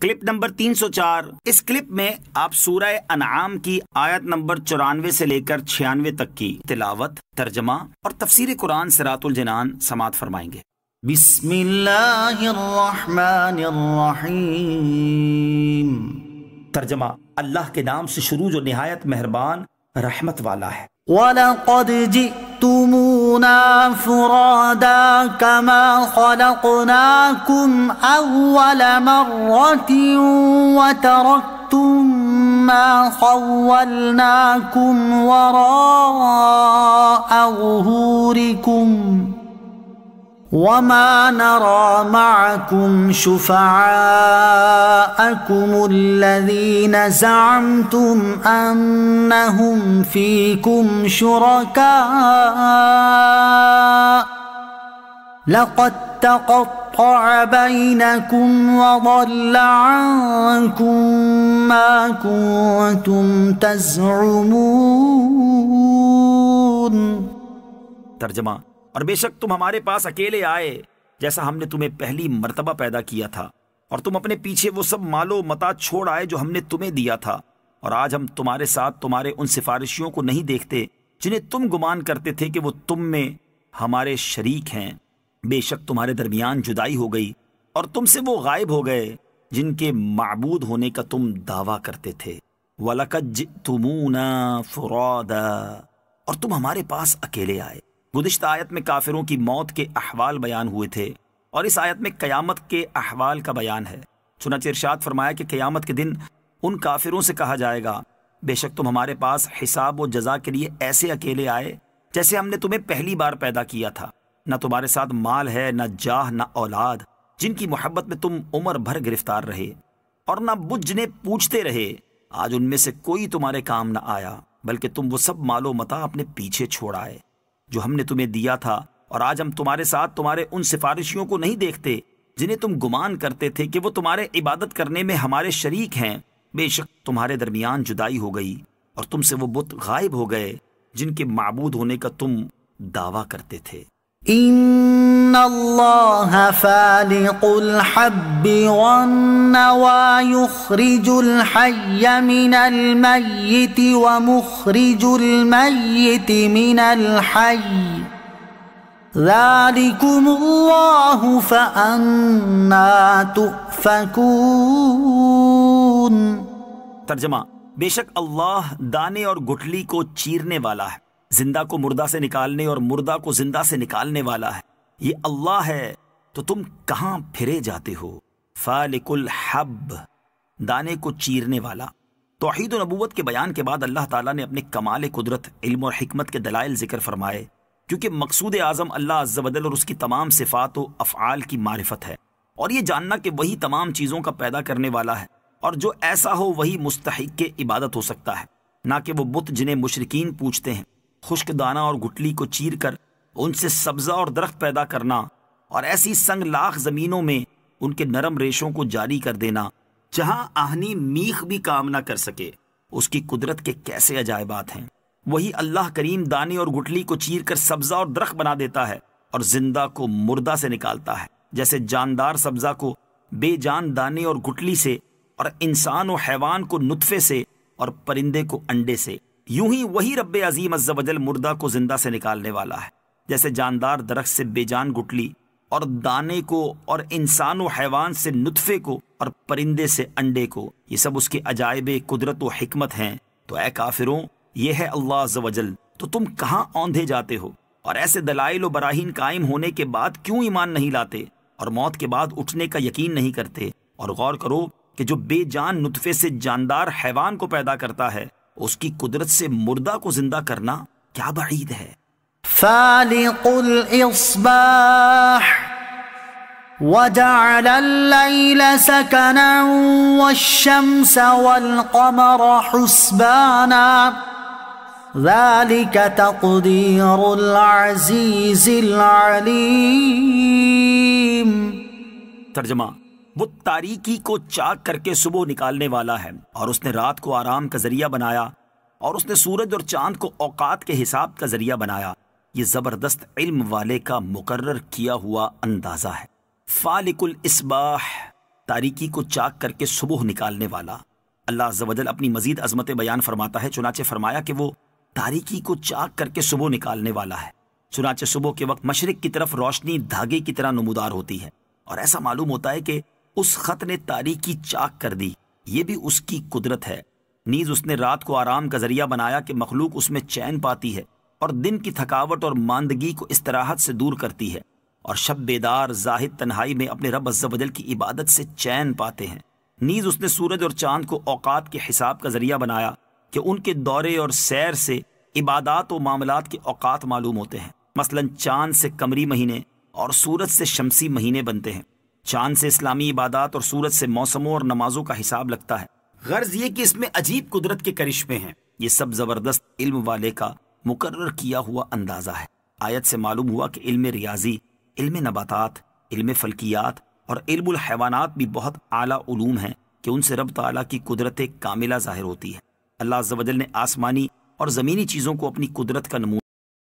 Clip number 304۔ اس clip میں آپ سورہ انعام کی آیت نمبر 94 سے لے کر 96 تک کی تلاوت، ترجمہ اور تفسیر قرآن صراط الجنان سماعت فرمائیں گے۔ بسم اللہ الرحمن الرحیم۔ ترجمہ، اللہ کے نام سے شروع جو نہایت مہربان رحمت والا ہے۔ وَلَقَدْ جِئْتُمُونَا فُرَادَىٰ كَمَا خَلَقْنَاكُمْ أَوَّلَ مَرَّةٍ وَتَرَكْتُم مَّا خَوَّلْنَاكُمْ وَرَاءَ ظُهُورِكُمْ وَمَا نَرَىٰ مَعَكُمْ شُفَعَاءَكُمُ الَّذِينَ زَعَمْتُمْ أَنَّهُمْ فِيكُمْ شُرَكَاءُ لَقَدْ تَقَطَّعَ بَيْنَكُمْ وَضَلَّ عَنكُم مَّا كُنتُمْ تَزْعُمُونَ۔ ترجمہ، اور بے شک تم ہمارے پاس اکیلے آئے جیسا ہم نے تمہیں پہلی مرتبہ پیدا کیا تھا، اور تم اپنے پیچھے وہ سب مال و متاع چھوڑ آئے جو ہم نے تمہیں دیا تھا، اور آج ہم تمہارے ساتھ تمہارے ان سفارشیوں کو نہیں دیکھتے جنہیں تم گمان کرتے تھے کہ وہ تم میں ہمارے شریک ہیں۔ بے شک تمہارے درمیان جدائی ہو گئی اور تم سے وہ غائب ہو گئے جن کے معبود ہونے کا تم دعویٰ کرتے تھے۔ وَلَقَدْ جِئْتُمُونَا فُرَادَىٰ، اور تم ہمارے پاس اکیلے آئے۔ گزشتہ آیت میں کافروں کی موت کے احوال بیان ہوئے تھے، اور اس آیت میں قیامت کے احوال کا بیان ہے۔ چنانچہ ارشاد فرمایا کہ قیامت کے دن ان کافروں سے کہا جائے گا، بے شک تم ہمارے پاس حساب و جزا کے لیے ایسے اکیلے آئے جیسے ہم نے تمہیں پہلی بار پیدا کیا تھا۔ نہ تمہارے ساتھ مال ہے، نہ جاہ، نہ اولاد، جن کی محبت میں تم عمر بھر گرفتار رہے، اور نہ بت جنہیں پوچھتے رہے۔ آج ان میں سے کوئی تمہارے کام نہ آیا، بلکہ تم وہ سب مال و متاع اپنے پیچھے چھوڑ آئے جو ہم نے تمہیں دیا تھا، اور آج ہم تمہارے ساتھ تمہارے ان سفارشیوں کو نہیں دیکھتے جنہیں تم گمان کرتے تھے کہ وہ تمہارے عبادت کرنے میں ہمارے شریک ہیں۔ بے شک تمہارے درمیان جدائی ہو گئی اور تم سے وہ بت غائب ہو گئے جن کے معبود ہونے کا تم دعویٰ کرتے تھے۔ ان اللہ فالق الحب والنوى يخرج الحي من المیت ومخرج المیت من الحی ذلكم اللہ فأنا تؤفکون۔ ترجمہ، بے شک اللہ دانے اور گٹھلی کو چیرنے والا ہے، زندہ کو مردہ سے نکالنے اور مردہ کو زندہ سے نکالنے والا ہے۔ یہ اللہ ہے تو تم کہاں پھرے جاتے ہو؟ فالق الحب، دانے کو چیرنے والا۔ توحید و نبوت کے بیان کے بعد اللہ تعالیٰ نے اپنے کمال قدرت، علم اور حکمت کے دلائل ذکر فرمائے، کیونکہ مقصود اعظم اللہ عز و جل اور اس کی تمام صفات و افعال کی معرفت ہے، اور یہ جاننا کہ وہی تمام چیزوں کا پیدا کرنے والا ہے، اور جو ایسا ہو وہی مستحق کے عبادت ہو سکتا ہے، نہ کہ وہ بت جنہیں مشرکین پوچھتے ہیں۔ خشک دانہ اور گٹلی کو چیر کر ان سے سبزہ اور درخت پیدا کرنا، اور ایسی سنگ لاخ زمینوں میں ان کے نرم ریشوں کو جاری کر دینا جہاں آہنی میخ بھی کام نہ کر سکے، اس کی قدرت کے کیسے عجائبات ہیں۔ وہی اللہ کریم دانے اور گٹلی کو چیر کر سبزہ اور درخت بنا دیتا ہے، اور زندہ کو مردہ سے نکالتا ہے، جیسے جاندار سبزہ کو بے جان دانے اور گٹلی سے، اور انسان و حیوان کو نطفے سے، اور پرندے کو انڈے سے۔ یوں ہی وہی رب عظیم عز و جل مردہ کو زندہ سے نکالنے والا ہے، جیسے جاندار درخت سے بے جان گٹلی اور دانے کو، اور انسان و حیوان سے نطفے کو، اور پرندے سے انڈے کو۔ یہ سب اس کے عجائب قدرت و حکمت ہیں۔ تو اے کافروں، یہ ہے اللہ عز و جل، تو تم کہاں اوندھے جاتے ہو؟ اور ایسے دلائل و براہین قائم ہونے کے بعد کیوں ایمان نہیں لاتے، اور موت کے بعد اٹھنے کا یقین نہیں کرتے؟ اور غور کرو کہ جو بے جان نطفے سے جاندار حیوان کو پیدا کرتا ہے، اس کی قدرت سے مردہ کو زندہ کرنا کیا بعید ہے۔ فالق الاصباح وجعل الليل سكنا والشمس والقمر حسبانا ذلك تقدير العزيز العليم۔ ترجمہ، وہ تاریکی کو چاک کر کے صبح نکالنے والا ہے، اور اس نے رات کو آرام کا ذریعہ بنایا، اور اس نے سورج اور چاند کو اوقات کے حساب کا ذریعہ بنایا۔ یہ زبردست علم والے کا مقرر کیا ہوا اندازہ ہے۔ فالق الاصباح، تاریکی کو چاک کر کے صبح نکالنے والا۔ اللہ عز و جل اپنی مزید عظمت بیان فرماتا ہے، چنانچہ فرمایا کہ وہ تاریکی کو چاک کر کے صبح نکالنے والا ہے۔ چنانچہ صبح کے وقت مشرق کی طرف روشنی دھاگے کی طرح نمودار ہوتی ہے، اور ایسا معلوم ہوتا ہے کہ اس خط نے تاریکی چاک کر دی، یہ بھی اس کی قدرت ہے۔ نیز اس نے رات کو آرام کا ذریعہ بنایا کہ مخلوق اس میں چین پاتی ہے اور دن کی تھکاوٹ اور ماندگی کو استراحت سے دور کرتی ہے، اور شب بیدار زاہد تنہائی میں اپنے رب عز و جل کی عبادت سے چین پاتے ہیں۔ نیز اس نے سورج اور چاند کو اوقات کے حساب کا ذریعہ بنایا کہ ان کے دورے اور سیر سے عبادات و معاملات کے اوقات معلوم ہوتے ہیں۔ مثلا چاند سے قمری مہینے اور سورج سے شمسی مہینے بنتے ہیں۔ چاند سے اسلامی عبادات اور سورج سے موسموں اور نمازوں کا حساب لگتا ہے۔ غرض یہ کہ اس میں عجیب قدرت کے کرشمے ہیں۔ یہ سب زبردست علم والے کا مقرر کیا ہوا اندازہ ہے۔ آیت سے معلوم ہوا کہ علم ریاضی، علم نباتات، علم فلکیات اور علم الحیوانات بھی بہت اعلیٰ علوم ہیں کہ ان سے رب تعالیٰ کی قدرت کاملہ ظاہر ہوتی ہے۔ اللہ عز و جل نے آسمانی اور زمینی چیزوں کو اپنی قدرت کا نمونہ